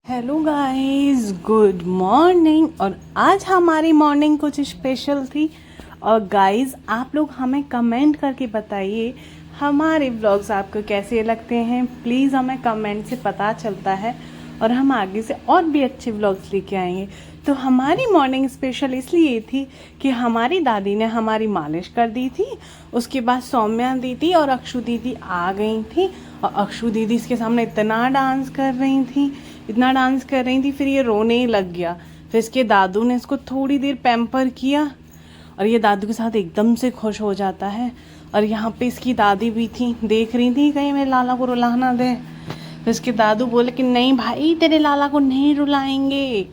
Hello guys, good morning. और आज हमारी मॉर्निंग कुछ स्पेशल थी। और गाइस, आप लोग हमें कमेंट करके बताइए हमारे व्लॉग्स आपको कैसे लगते हैं। प्लीज़ हमें कमेंट से पता चलता है और हम आगे से और भी अच्छे व्लॉग्स लेके आएंगे। तो हमारी मॉर्निंग स्पेशल इसलिए थी कि हमारी दादी ने हमारी मालिश कर दी थी। उसके बाद सौम्या दीदी और अक्षु दीदी आ गई थी। और अक्षु दीदी इसके सामने इतना डांस कर रही थी, इतना डांस कर रही थी, फिर ये रोने ही लग गया। फिर इसके दादू ने इसको थोड़ी देर पैम्पर किया और ये दादू के साथ एकदम से खुश हो जाता है। और यहाँ पे इसकी दादी भी थी, देख रही थी कहीं मेरे लाला को रुला ना दे। फिर इसके दादू बोले कि नहीं भाई, तेरे लाला को नहीं रुलाएंगे।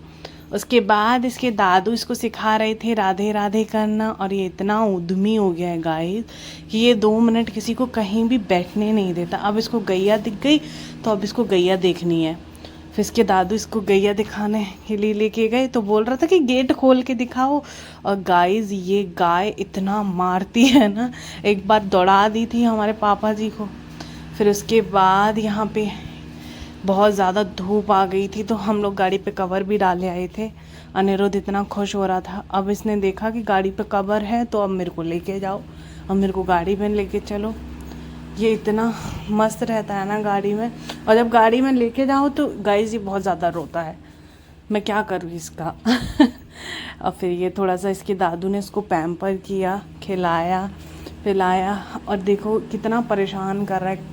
उसके बाद इसके दादू इसको सिखा रहे थे राधे राधे करना। और ये इतना उद्यमी हो गया है गाइस कि ये 2 मिनट किसी को कहीं भी बैठने नहीं देता। अब इसको गैया दिख गई तो अब इसको गैया देखनी है। फिर इसके दादू इसको गैया दिखाने के लिए लेके गए तो बोल रहा था कि गेट खोल के दिखाओ। और गाइस, ये गाय इतना मारती है ना, एक बार दौड़ा दी थी हमारे पापा जी को। फिर उसके बाद यहाँ पे बहुत ज़्यादा धूप आ गई थी तो हम लोग गाड़ी पे कवर भी डाले आए थे। अनिरुद्ध इतना खुश हो रहा था। अब इसने देखा कि गाड़ी पे कवर है तो अब मेरे को लेके जाओ, अब मेरे को गाड़ी में लेके चलो। ये इतना मस्त रहता है ना गाड़ी में। और जब गाड़ी में लेके जाओ तो गाइस ये बहुत ज़्यादा रोता है। मैं क्या करूँ इसका। और फिर ये थोड़ा सा इसके दादू ने इसको पैम्पर किया, खिलाया पिलाया। और देखो कितना परेशान कर रहा है।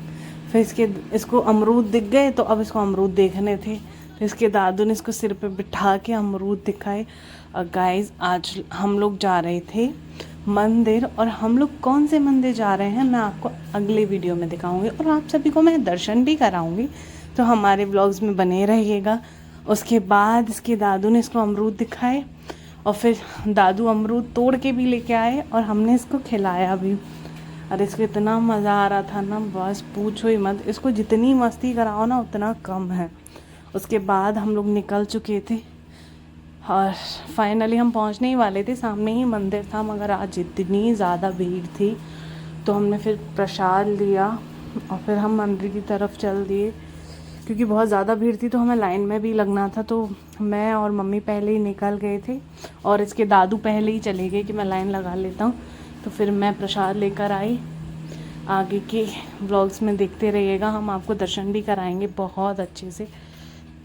फिर इसको अमरूद दिख गए तो अब इसको अमरूद देखने थे। फिर इसके दादू ने इसको सिर पे बिठा के अमरूद दिखाए। और गाइस, आज हम लोग जा रहे थे मंदिर। और हम लोग कौन से मंदिर जा रहे हैं मैं आपको अगले वीडियो में दिखाऊंगी। और आप सभी को मैं दर्शन भी कराऊंगी, तो हमारे व्लॉग्स में बने रहिएगा। उसके बाद इसके दादू ने इसको अमरूद दिखाए और फिर दादू अमरूद तोड़ के भी लेके आए और हमने इसको खिलाया भी। और इसको इतना मज़ा आ रहा था ना, बस पूछो ही मत। इसको जितनी मस्ती कराओ ना उतना कम है। उसके बाद हम लोग निकल चुके थे और फाइनली हम पहुंचने ही वाले थे। सामने ही मंदिर था, मगर आज इतनी ज़्यादा भीड़ थी तो हमने फिर प्रसाद लिया और फिर हम मंदिर की तरफ चल दिए। क्योंकि बहुत ज़्यादा भीड़ थी तो हमें लाइन में भी लगना था, तो मैं और मम्मी पहले ही निकल गए थे और इसके दादू पहले ही चले गए कि मैं लाइन लगा लेता हूँ। तो फिर मैं प्रसाद लेकर आई। आगे के व्लॉग्स में देखते रहिएगा, हम आपको दर्शन भी कराएंगे बहुत अच्छे से।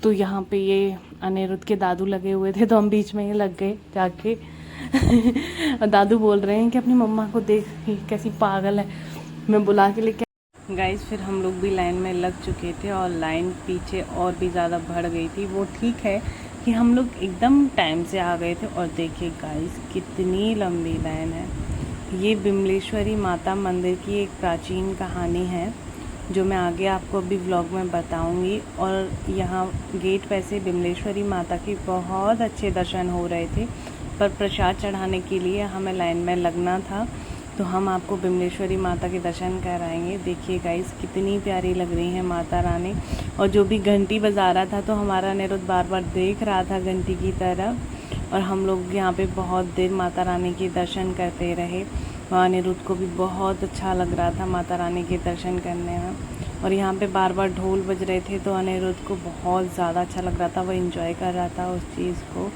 तो यहाँ पे ये अनिरुद्ध के दादू लगे हुए थे तो हम बीच में ही लग गए जाके। और दादू बोल रहे हैं कि अपनी मम्मा को देख कैसी पागल है, मैं बुला के लेके। गाइस, फिर हम लोग भी लाइन में लग चुके थे और लाइन पीछे और भी ज़्यादा बढ़ गई थी। वो ठीक है कि हम लोग एकदम टाइम से आ गए थे। और देखिए गाइस, कितनी लंबी लाइन है। ये बिमलेश्वरी माता मंदिर की एक प्राचीन कहानी है जो मैं आगे आपको अभी व्लॉग में बताऊंगी। और यहाँ गेट पे से बिमलेश्वरी माता के बहुत अच्छे दर्शन हो रहे थे, पर प्रसाद चढ़ाने के लिए हमें लाइन में लगना था। तो हम आपको बिमलेश्वरी माता के दर्शन कराएंगे। देखिए गाइस, कितनी प्यारी लग रही है माता रानी। और जो भी घंटी बजा रहा था तो हमारा अनिरुद्ध बार बार देख रहा था घंटी की तरफ। और हम लोग यहाँ पे बहुत देर माता रानी के दर्शन करते रहे और अनिरुद्ध को भी बहुत अच्छा लग रहा था माता रानी के दर्शन करने में। और यहाँ पे बार बार ढोल बज रहे थे तो अनिरुद्ध को बहुत ज़्यादा अच्छा लग रहा था, वो एंजॉय कर रहा था उस चीज़ को।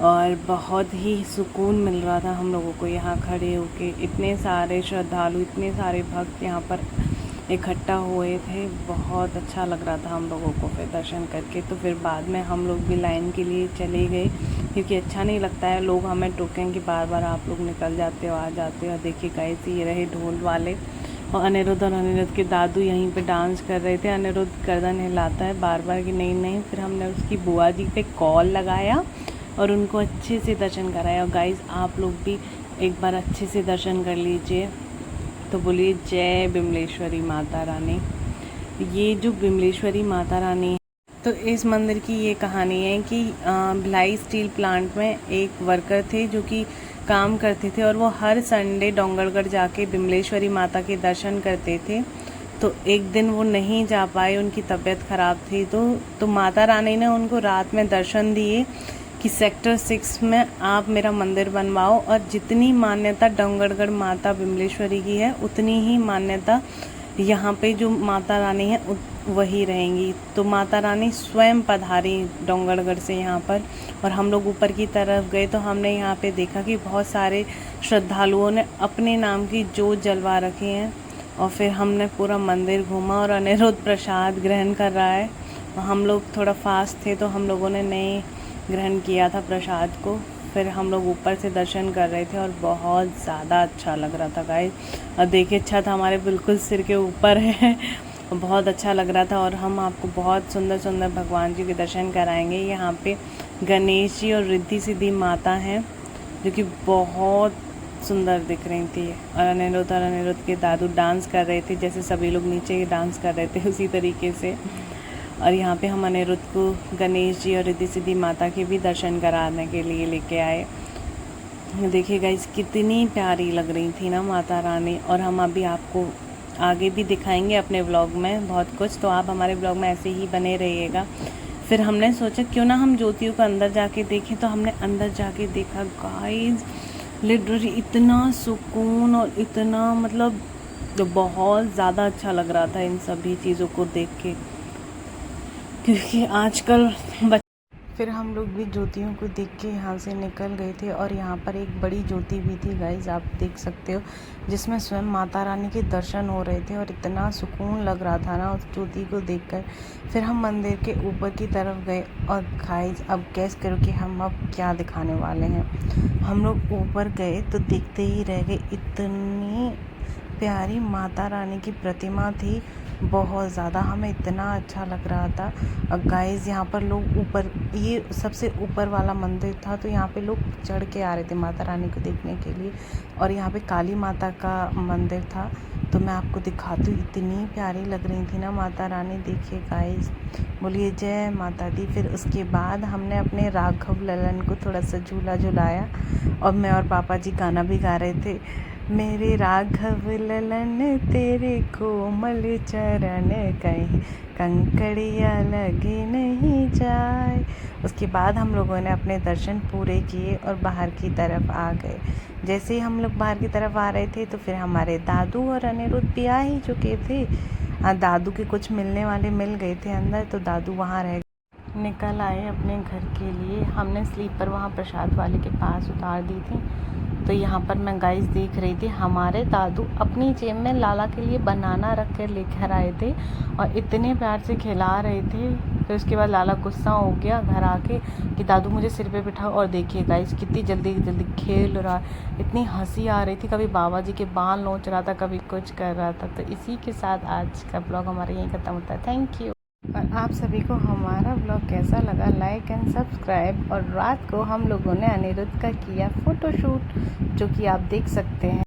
और बहुत ही सुकून मिल रहा था हम लोगों को यहाँ खड़े होके। इतने सारे श्रद्धालु, इतने सारे भक्त यहाँ पर इकट्ठा हुए थे, बहुत अच्छा लग रहा था हम लोगों को फिर दर्शन करके। तो फिर बाद में हम लोग भी लाइन के लिए चले गए, क्योंकि अच्छा नहीं लगता है लोग हमें टोकें कि बार बार आप लोग निकल जाते हो, आ जाते हो। देखिए गाइस, ये रहे ढोल वाले और अनिरुद्ध के दादू यहीं पे डांस कर रहे थे। अनिरुद्ध गर्दन हिलाता है बार बार कि नहीं नहीं। फिर हमने उसकी बुआ जी पे कॉल लगाया और उनको अच्छे से दर्शन कराया। और गाइस, आप लोग भी एक बार अच्छे से दर्शन कर लीजिए। तो बोलिए जय बिमलेश्वरी माता रानी। ये जो बिमलेश्वरी माता रानी है, तो इस मंदिर की ये कहानी है कि भिलाई स्टील प्लांट में एक वर्कर थे जो कि काम करते थे और वो हर संडे डोंगरगढ़ जाके बिमलेश्वरी माता के दर्शन करते थे। तो एक दिन वो नहीं जा पाए, उनकी तबीयत ख़राब थी। तो माता रानी ने उनको रात में दर्शन दिए कि सेक्टर 6 में आप मेरा मंदिर बनवाओ। और जितनी मान्यता डोंगरगढ़ माता बिमलेश्वरी की है उतनी ही मान्यता यहाँ पे जो माता रानी है वही रहेंगी। तो माता रानी स्वयं पधारी डोंगरगढ़ से यहाँ पर। और हम लोग ऊपर की तरफ गए तो हमने यहाँ पे देखा कि बहुत सारे श्रद्धालुओं ने अपने नाम की जोत जलवा रखी हैं। और फिर हमने पूरा मंदिर घूमा और अनिरुद्ध प्रसाद ग्रहण कर रहा है। हम लोग थोड़ा फास्ट थे तो हम लोगों ने नहीं ग्रहण किया था प्रसाद को। फिर हम लोग ऊपर से दर्शन कर रहे थे और बहुत ज़्यादा अच्छा लग रहा था गाइस। और देखिए छत हमारे बिल्कुल सिर के ऊपर है, बहुत अच्छा लग रहा था। और हम आपको बहुत सुंदर सुंदर भगवान जी के दर्शन कराएंगे। यहाँ पे गणेश जी और रिद्धि सिद्धि माता हैं जो कि बहुत सुंदर दिख रही थी। और अनिरुद्ध के दादू डांस कर रहे थे, जैसे सभी लोग नीचे डांस कर रहे थे उसी तरीके से। और यहाँ पे हम अनिरुद्ध को गणेश जी और रिद्धि सिद्धि माता के भी दर्शन कराने के लिए लेके आए। देखिए गाइस कितनी प्यारी लग रही थी ना माता रानी। और हम अभी आपको आगे भी दिखाएंगे अपने व्लॉग में बहुत कुछ, तो आप हमारे व्लॉग में ऐसे ही बने रहिएगा। फिर हमने सोचा क्यों ना हम ज्योतियों को अंदर जाके देखें, तो हमने अंदर जाके देखा गाइस लिटरली इतना सुकून और इतना मतलब बहुत ज़्यादा अच्छा लग रहा था इन सभी चीज़ों को देख के, क्योंकि आजकल फिर हम लोग भी ज्योतियों को देख के यहाँ से निकल गए थे। और यहाँ पर एक बड़ी ज्योति भी थी गाइज, आप देख सकते हो, जिसमें स्वयं माता रानी के दर्शन हो रहे थे। और इतना सुकून लग रहा था ना उस ज्योति को देखकर। फिर हम मंदिर के ऊपर की तरफ गए और गाइज अब गैस करो कि हम अब क्या दिखाने वाले हैं। हम लोग ऊपर गए तो देखते ही रह गए, इतनी प्यारी माता रानी की प्रतिमा थी, बहुत ज़्यादा हमें इतना अच्छा लग रहा था। और गाइस यहाँ पर लोग ऊपर, ये सबसे ऊपर वाला मंदिर था, तो यहाँ पे लोग चढ़ के आ रहे थे माता रानी को देखने के लिए। और यहाँ पे काली माता का मंदिर था, तो मैं आपको दिखाती हूँ, इतनी प्यारी लग रही थी ना माता रानी। देखिए गाइस, बोलिए जय माता दी। फिर उसके बाद हमने अपने राघव ललन को थोड़ा सा झूला झुलाया और मैं और पापा जी गाना भी गा रहे थे, मेरे राघव ललन तेरे कोमल चरण कहीं कंकड़िया लगे नहीं जाए। उसके बाद हम लोगों ने अपने दर्शन पूरे किए और बाहर की तरफ आ गए। जैसे ही हम लोग बाहर की तरफ आ रहे थे तो फिर हमारे दादू और अनिरुद्ध भी आ ही चुके थे। दादू के कुछ मिलने वाले मिल गए थे अंदर, तो दादू वहाँ रह निकल आए अपने घर के लिए। हमने स्लीपर वहाँ प्रसाद वाले के पास उतार दी थी। तो यहाँ पर मैं गाइस देख रही थी, हमारे दादू अपनी जेब में लाला के लिए बनाना रख कर लेकर आए थे और इतने प्यार से खिला रहे थे। फिर उसके बाद लाला गुस्सा हो गया घर आके कि दादू मुझे सिर पे बिठाओ। और देखिए गाइस कितनी जल्दी जल्दी खेल रहा, इतनी हंसी आ रही थी, कभी बाबा जी के बाल नोच रहा था, कभी कुछ कर रहा था। तो इसी के साथ आज का ब्लॉग हमारा यहीं ख़त्म होता है। Thank you. और आप सभी को हमारा ब्लॉग कैसा लगा, लाइक एंड सब्सक्राइब। और रात को हम लोगों ने अनिरुद्ध का किया फ़ोटोशूट, जो कि आप देख सकते हैं।